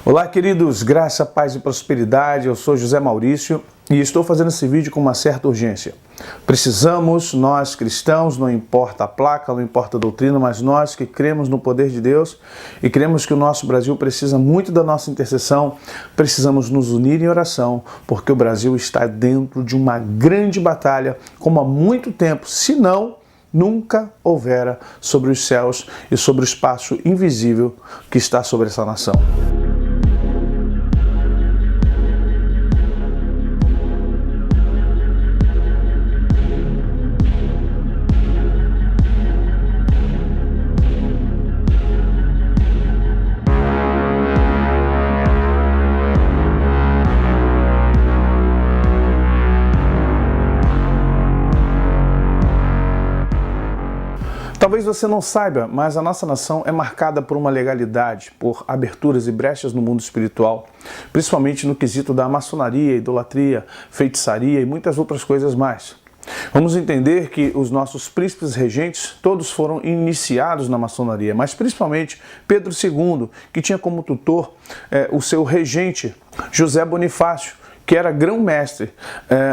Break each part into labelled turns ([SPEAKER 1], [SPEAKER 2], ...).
[SPEAKER 1] Olá, queridos, graça, paz e prosperidade. Eu sou José Maurício e estou fazendo esse vídeo com uma certa urgência. Precisamos, nós cristãos, não importa a placa, não importa a doutrina, mas nós que cremos no poder de Deus e cremos que o nosso Brasil precisa muito da nossa intercessão, precisamos nos unir em oração, porque o Brasil está dentro de uma grande batalha, como há muito tempo, se não nunca houvera sobre os céus e sobre o espaço invisível que está sobre essa nação. Talvez você não saiba, mas a nossa nação é marcada por uma legalidade, por aberturas e brechas no mundo espiritual, principalmente no quesito da maçonaria, idolatria, feitiçaria e muitas outras coisas mais. Vamos entender que os nossos príncipes regentes todos foram iniciados na maçonaria, mas principalmente Pedro II, que tinha como tutor o seu regente José Bonifácio, que era grão-mestre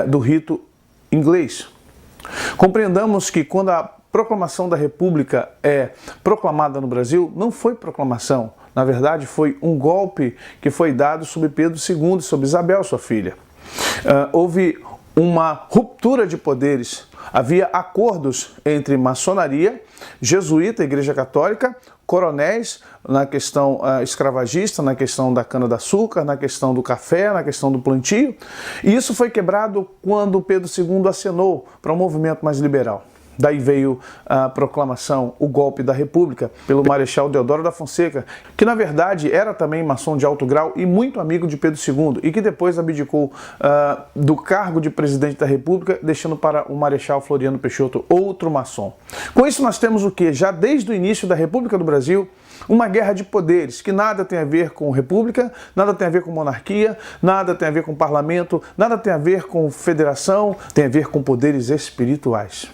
[SPEAKER 1] do rito inglês. Compreendamos que quando a proclamação da República é proclamada no Brasil, não foi proclamação. Na verdade, foi um golpe que foi dado sobre Pedro II e sobre Isabel, sua filha. Houve uma ruptura de poderes. Havia acordos entre maçonaria, jesuíta, Igreja Católica, coronéis na questão escravagista, na questão da cana-de-açúcar, na questão do café, na questão do plantio. E isso foi quebrado quando Pedro II acenou para um movimento mais liberal. Daí veio a proclamação, o golpe da República, pelo Marechal Deodoro da Fonseca, que na verdade era também maçom de alto grau e muito amigo de Pedro II, e que depois abdicou do cargo de presidente da República, deixando para o Marechal Floriano Peixoto, outro maçom. Com isso nós temos o quê? Já desde o início da República do Brasil, uma guerra de poderes, que nada tem a ver com república, nada tem a ver com monarquia, nada tem a ver com parlamento, nada tem a ver com federação, tem a ver com poderes espirituais.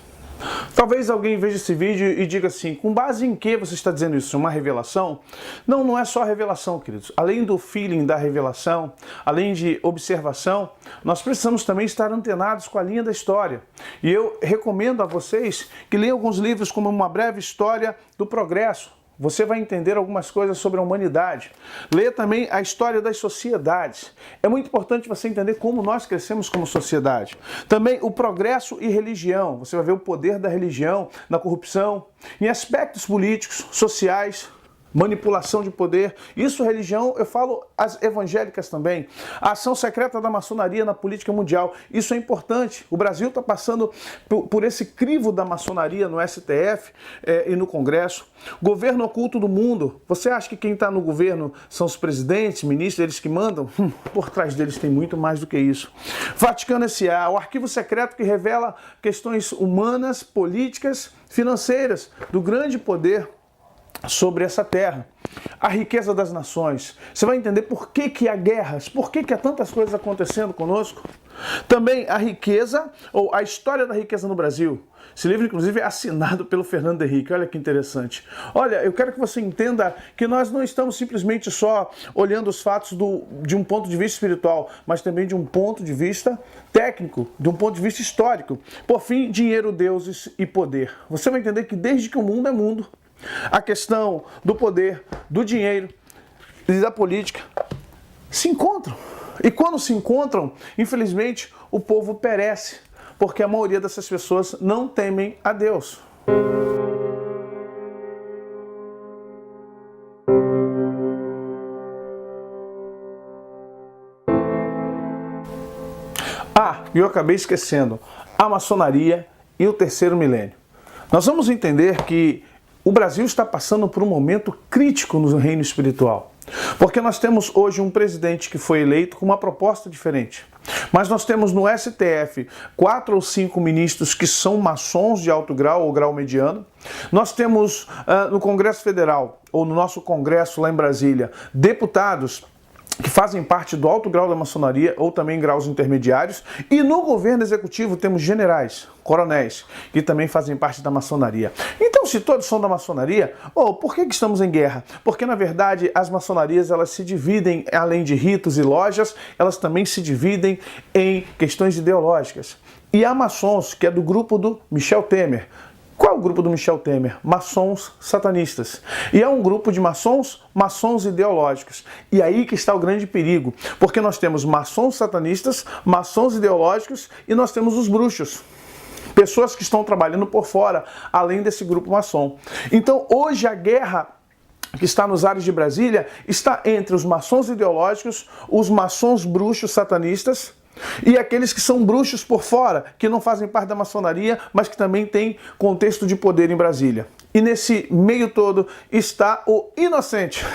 [SPEAKER 1] Talvez alguém veja esse vídeo e diga assim, com base em que você está dizendo isso? Uma revelação? Não, não é só revelação, queridos. Além do feeling da revelação, além de observação, nós precisamos também estar antenados com a linha da história. E eu recomendo a vocês que leiam alguns livros como Uma Breve História do Progresso. Você vai entender algumas coisas sobre a humanidade. Leia também a história das sociedades. É muito importante você entender como nós crescemos como sociedade. Também o progresso e religião. Você vai ver o poder da religião na corrupção, em aspectos políticos, sociais, manipulação de poder. Isso, religião, eu falo as evangélicas também. A ação secreta da maçonaria na política mundial. Isso é importante. O Brasil está passando por esse crivo da maçonaria no STF e no Congresso. Governo oculto do mundo. Você acha que quem está no governo são os presidentes, ministros, eles que mandam? Por trás deles tem muito mais do que isso. Vaticano S.A., o arquivo secreto que revela questões humanas, políticas, financeiras, do grande poder sobre essa terra. A riqueza das nações. Você vai entender por que há guerras, por que há tantas coisas acontecendo conosco. Também a riqueza, ou a história da riqueza no Brasil. Esse livro, inclusive, é assinado pelo Fernando Henrique. Olha que interessante. Olha, eu quero que você entenda que nós não estamos simplesmente só olhando os fatos de um ponto de vista espiritual, mas também de um ponto de vista técnico, de um ponto de vista histórico. Por fim, dinheiro, deuses e poder. Você vai entender que desde que o mundo é mundo, a questão do poder, do dinheiro e da política se encontram. E quando se encontram, infelizmente, o povo perece, porque a maioria dessas pessoas não temem a Deus. E eu acabei esquecendo, a maçonaria e o terceiro milênio. Nós vamos entender que o Brasil está passando por um momento crítico no reino espiritual, porque nós temos hoje um presidente que foi eleito com uma proposta diferente. Mas nós temos no STF 4 ou 5 ministros que são maçons de alto grau ou grau mediano. Nós temos no Congresso Federal, ou no nosso Congresso lá em Brasília, deputados que fazem parte do alto grau da maçonaria ou também graus intermediários, e no governo executivo temos generais, coronéis, que também fazem parte da maçonaria. Então, se todos são da maçonaria, por que estamos em guerra? Porque, na verdade, as maçonarias elas se dividem, além de ritos e lojas, elas também se dividem em questões ideológicas. E há maçons, que é do grupo do Michel Temer. Qual é o grupo do Michel Temer? Maçons satanistas. E é um grupo de maçons ideológicos. E aí que está o grande perigo, porque nós temos maçons satanistas, maçons ideológicos e nós temos os bruxos. Pessoas que estão trabalhando por fora, além desse grupo maçom. Então, hoje a guerra que está nos ares de Brasília está entre os maçons ideológicos, os maçons bruxos satanistas, e aqueles que são bruxos por fora, que não fazem parte da maçonaria, mas que também têm contexto de poder em Brasília. E nesse meio todo está o inocente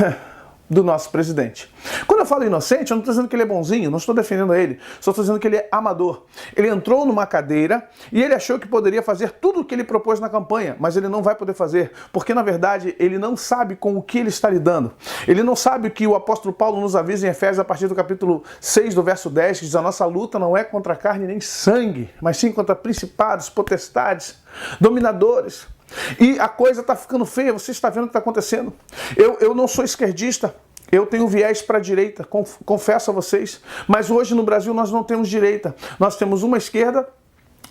[SPEAKER 1] do nosso presidente. Quando eu falo inocente, eu não estou dizendo que ele é bonzinho, não estou defendendo ele, só estou dizendo que ele é amador. Ele entrou numa cadeira e ele achou que poderia fazer tudo o que ele propôs na campanha, mas ele não vai poder fazer, porque na verdade ele não sabe com o que ele está lidando. Ele não sabe o que o apóstolo Paulo nos avisa em Efésios a partir do capítulo 6, do verso 10, que diz: a nossa luta não é contra carne nem sangue, mas sim contra principados, potestades, dominadores. E a coisa está ficando feia, você está vendo o que está acontecendo. Eu não sou esquerdista, eu tenho viés para a direita, confesso a vocês, mas hoje no Brasil nós não temos direita, nós temos uma esquerda,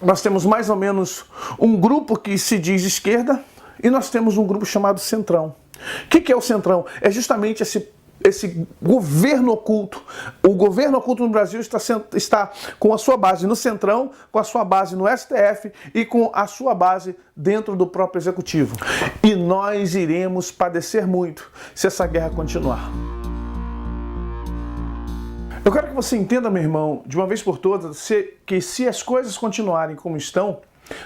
[SPEAKER 1] nós temos mais ou menos um grupo que se diz esquerda e nós temos um grupo chamado Centrão. O que é o Centrão? É justamente esse governo oculto. O governo oculto no Brasil está com a sua base no Centrão, com a sua base no STF e com a sua base dentro do próprio Executivo. E nós iremos padecer muito se essa guerra continuar. Eu quero que você entenda, meu irmão, de uma vez por todas, que se as coisas continuarem como estão,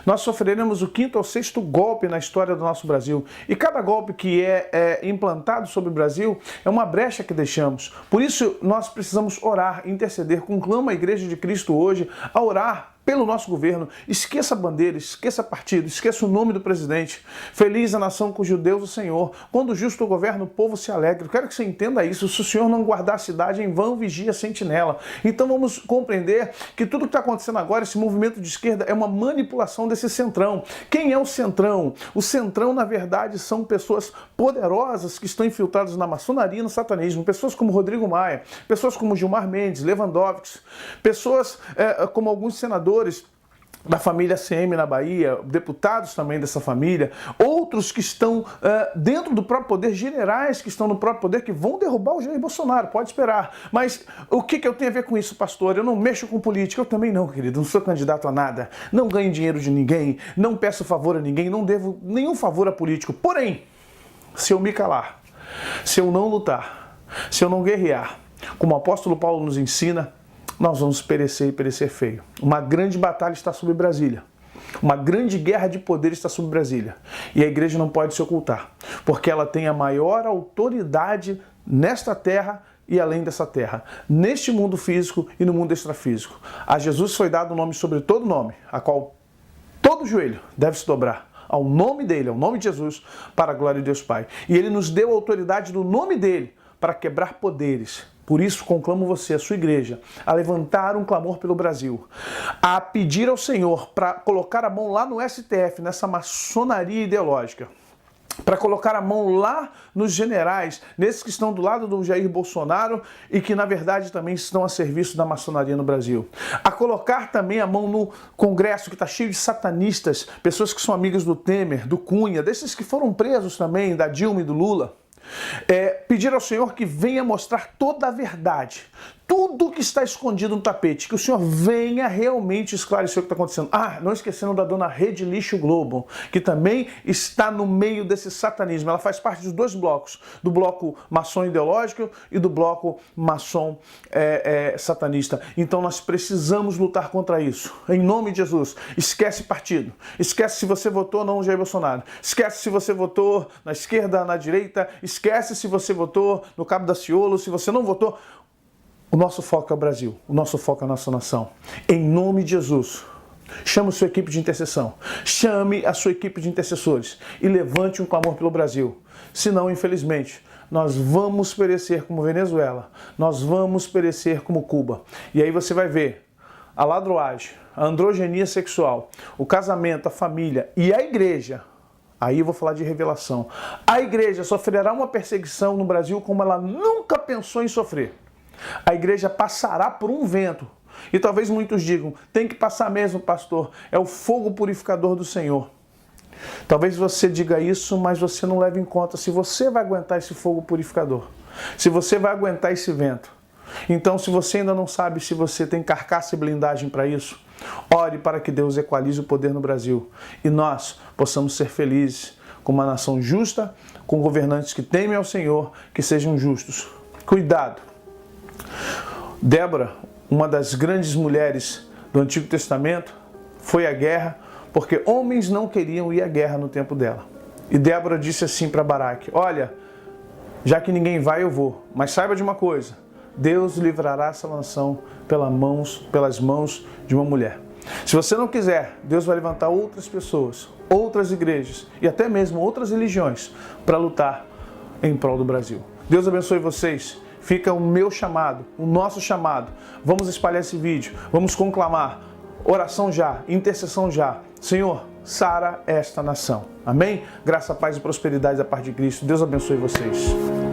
[SPEAKER 1] nós sofreremos o 5º ou 6º golpe na história do nosso Brasil. E cada golpe que é implantado sobre o Brasil é uma brecha que deixamos. Por isso, nós precisamos orar, interceder. Conclama a Igreja de Cristo hoje a orar pelo nosso governo. Esqueça a bandeira, esqueça partido, esqueça o nome do presidente. Feliz a nação cujo Deus é o Senhor. Quando o justo governa, o povo se alegra. Eu quero que você entenda isso. Se o Senhor não guardar a cidade, em vão vigia a sentinela. Então vamos compreender que tudo que está acontecendo agora, esse movimento de esquerda, é uma manipulação desse Centrão. Quem é o Centrão? O Centrão, na verdade, são pessoas poderosas que estão infiltradas na maçonaria e no satanismo. Pessoas como Rodrigo Maia, pessoas como Gilmar Mendes, Lewandowski, pessoas como alguns senadores da família CM na Bahia, deputados também dessa família, outros que estão dentro do próprio poder, generais que estão no próprio poder, que vão derrubar o Jair Bolsonaro, pode esperar. Mas o que eu tenho a ver com isso, pastor? Eu não mexo com política, eu também não, querido, não sou candidato a nada, não ganho dinheiro de ninguém, não peço favor a ninguém, não devo nenhum favor a político. Porém, se eu me calar, se eu não lutar, se eu não guerrear, como o apóstolo Paulo nos ensina, nós vamos perecer e perecer feio. Uma grande batalha está sobre Brasília. Uma grande guerra de poder está sobre Brasília. E a igreja não pode se ocultar, porque ela tem a maior autoridade nesta terra e além dessa terra, neste mundo físico e no mundo extrafísico. A Jesus foi dado um nome sobre todo nome, a qual todo joelho deve se dobrar ao nome dele, ao nome de Jesus, para a glória de Deus Pai. E ele nos deu a autoridade do nome dele para quebrar poderes. Por isso, conclamo você, a sua igreja, a levantar um clamor pelo Brasil, a pedir ao Senhor para colocar a mão lá no STF, nessa maçonaria ideológica, para colocar a mão lá nos generais, nesses que estão do lado do Jair Bolsonaro e que, na verdade, também estão a serviço da maçonaria no Brasil. A colocar também a mão no Congresso, que está cheio de satanistas, pessoas que são amigas do Temer, do Cunha, desses que foram presos também, da Dilma e do Lula. Pedir ao Senhor que venha mostrar toda a verdade, tudo que está escondido no tapete, que o Senhor venha realmente esclarecer o que está acontecendo. Não esquecendo da dona Rede Lixo Globo, que também está no meio desse satanismo. Ela faz parte dos dois blocos, do bloco maçom ideológico e do bloco maçom satanista. Então nós precisamos lutar contra isso. Em nome de Jesus, esquece partido. Esquece se você votou ou não no Jair Bolsonaro. Esquece se você votou na esquerda, na direita. Esquece se você votou no Cabo Daciolo, se você não votou. O nosso foco é o Brasil, o nosso foco é a nossa nação. Em nome de Jesus, chame a sua equipe de intercessão, chame a sua equipe de intercessores e levante um clamor pelo Brasil. Senão, infelizmente, nós vamos perecer como Venezuela, nós vamos perecer como Cuba. E aí você vai ver a ladroagem, a androgenia sexual, o casamento, a família e a igreja. Aí eu vou falar de revelação. A igreja sofrerá uma perseguição no Brasil como ela nunca pensou em sofrer. A igreja passará por um vento. E talvez muitos digam, tem que passar mesmo, pastor, é o fogo purificador do Senhor. Talvez você diga isso, mas você não leva em conta se você vai aguentar esse fogo purificador, se você vai aguentar esse vento. Então, se você ainda não sabe se você tem carcaça e blindagem para isso, ore para que Deus equalize o poder no Brasil e nós possamos ser felizes com uma nação justa, com governantes que temem ao Senhor, que sejam justos. Cuidado! Débora, uma das grandes mulheres do Antigo Testamento, foi à guerra porque homens não queriam ir à guerra no tempo dela. E Débora disse assim para Baraque, olha, já que ninguém vai, eu vou. Mas saiba de uma coisa, Deus livrará essa nação pelas mãos de uma mulher. Se você não quiser, Deus vai levantar outras pessoas, outras igrejas e até mesmo outras religiões para lutar em prol do Brasil. Deus abençoe vocês. Fica o meu chamado, o nosso chamado. Vamos espalhar esse vídeo, vamos conclamar. Oração já, intercessão já. Senhor, sara esta nação. Amém? Graça, paz e prosperidade da parte de Cristo. Deus abençoe vocês.